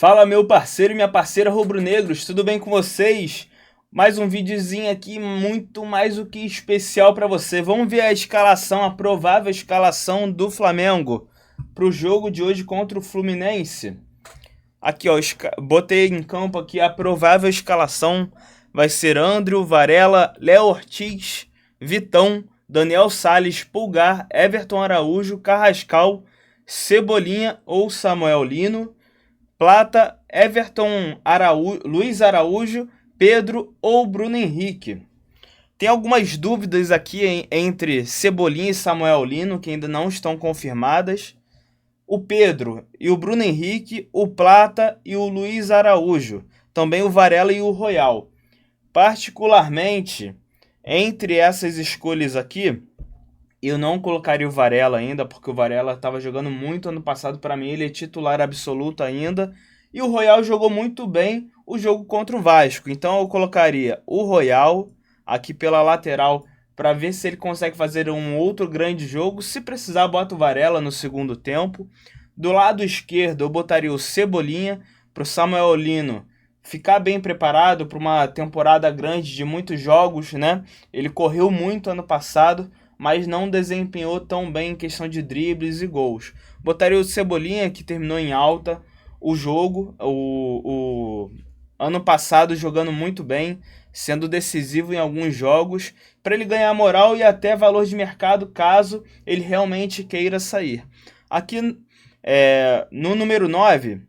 Fala, meu parceiro e minha parceira rubro-negros, tudo bem com vocês? Mais um videozinho aqui muito mais do que especial para você. Vamos ver a escalação, a provável escalação do Flamengo para o jogo de hoje contra o Fluminense. Aqui, ó, botei em campo aqui a provável escalação. Vai ser André, Varela, Léo Ortiz, Vitão, Daniel Sales, Pulgar, Everton Araújo, Carrascal, Cebolinha ou Samuel Lino, Plata, Everton Araújo, Luiz Araújo, Pedro ou Bruno Henrique. Tem algumas dúvidas aqui entre Cebolinha e Samuel Lino, que ainda não estão confirmadas. O Pedro e o Bruno Henrique, o Plata e o Luiz Araújo. Também o Varela e o Royal. Particularmente, entre essas escolhas aqui, eu não colocaria o Varela ainda, porque o Varela estava jogando muito ano passado. Para mim, ele é titular absoluto ainda. E o Royal jogou muito bem o jogo contra o Vasco. Então, eu colocaria o Royal aqui pela lateral para ver se ele consegue fazer um outro grande jogo. Se precisar, bota o Varela no segundo tempo. Do lado esquerdo, eu botaria o Cebolinha para o Samuel Lino ficar bem preparado para uma temporada grande de muitos jogos, né? Ele correu muito ano passado, mas não desempenhou tão bem em questão de dribles e gols. Botaria o Cebolinha, que terminou em alta o jogo, o ano passado jogando muito bem, sendo decisivo em alguns jogos, para ele ganhar moral e até valor de mercado, caso ele realmente queira sair. Aqui no número 9,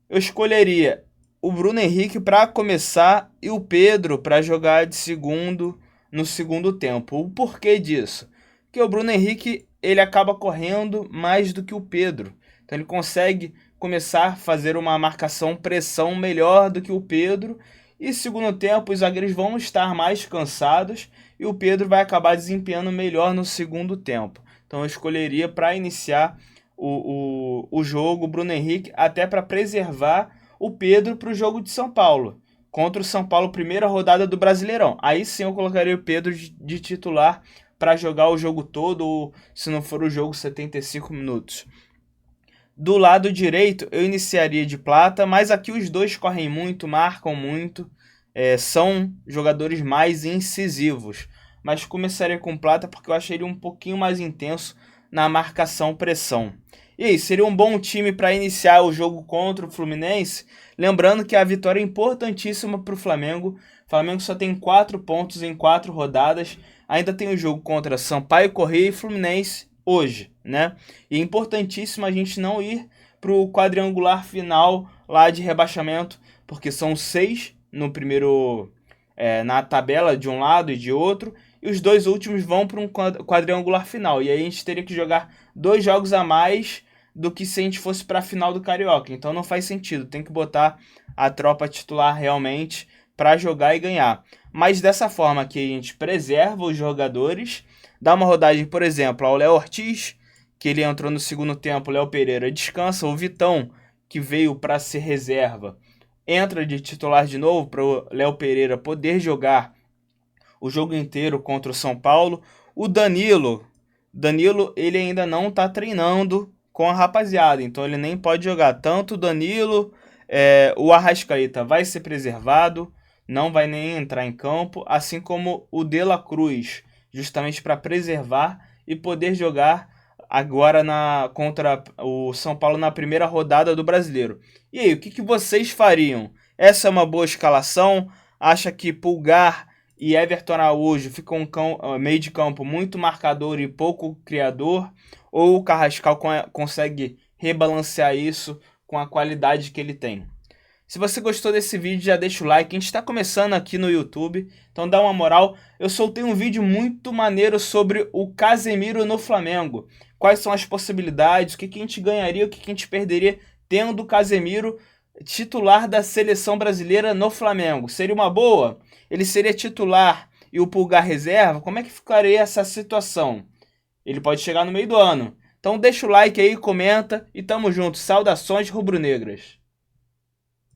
eu escolheria o Bruno Henrique para começar e o Pedro para jogar de segundo no segundo tempo. O porquê disso? Porque o Bruno Henrique ele acaba correndo mais do que o Pedro. Então ele consegue começar a fazer uma marcação pressão melhor do que o Pedro. E segundo tempo os zagueiros vão estar mais cansados e o Pedro vai acabar desempenhando melhor no segundo tempo. Então eu escolheria para iniciar o jogo o Bruno Henrique, até para preservar o Pedro para o jogo de São Paulo. Contra o São Paulo, primeira rodada do Brasileirão. Aí sim eu colocaria o Pedro de titular para jogar o jogo todo, ou se não for o jogo, 75 minutos. Do lado direito, eu iniciaria de Plata, mas aqui os dois correm muito, marcam muito, são jogadores mais incisivos. Mas começaria com Plata porque eu achei ele um pouquinho mais intenso na marcação-pressão. E aí, seria um bom time para iniciar o jogo contra o Fluminense? Lembrando que a vitória é importantíssima para o Flamengo. O Flamengo só tem 4 pontos em 4 rodadas. Ainda tem o jogo contra Sampaio Corrêa e Fluminense hoje, né? E é importantíssimo a gente não ir para o quadrangular final lá de rebaixamento, porque são 6 no primeiro, na tabela de um lado e de outro, e os 2 últimos vão para um quadrangular final. E aí a gente teria que jogar 2 jogos a mais do que se a gente fosse para a final do Carioca. Então não faz sentido, tem que botar a tropa titular realmente para jogar e ganhar. Mas dessa forma que a gente preserva os jogadores, dá uma rodagem, por exemplo, ao Léo Ortiz, que ele entrou no segundo tempo, o Léo Pereira descansa, o Vitão, que veio para ser reserva, entra de titular de novo para o Léo Pereira poder jogar o jogo inteiro contra o São Paulo. O Danilo ele ainda não está treinando com a rapaziada, então ele nem pode jogar. Tanto o Danilo, o Arrascaeta vai ser preservado, não vai nem entrar em campo, assim como o De La Cruz, justamente para preservar e poder jogar agora contra o São Paulo na primeira rodada do Brasileiro. E aí, o que vocês fariam? Essa é uma boa escalação? Acha que Pulgar e Everton Araújo ficam meio de campo muito marcador e pouco criador? Ou o Carrascal consegue rebalancear isso com a qualidade que ele tem? Se você gostou desse vídeo, já deixa o like. A gente está começando aqui no YouTube, então dá uma moral. Eu soltei um vídeo muito maneiro sobre o Casemiro no Flamengo. Quais são as possibilidades, o que a gente ganharia, o que a gente perderia tendo o Casemiro titular da seleção brasileira no Flamengo. Seria uma boa? Ele seria titular e o Pulgar reserva? Como é que ficaria essa situação? Ele pode chegar no meio do ano. Então deixa o like aí, comenta e tamo junto. Saudações rubro-negras.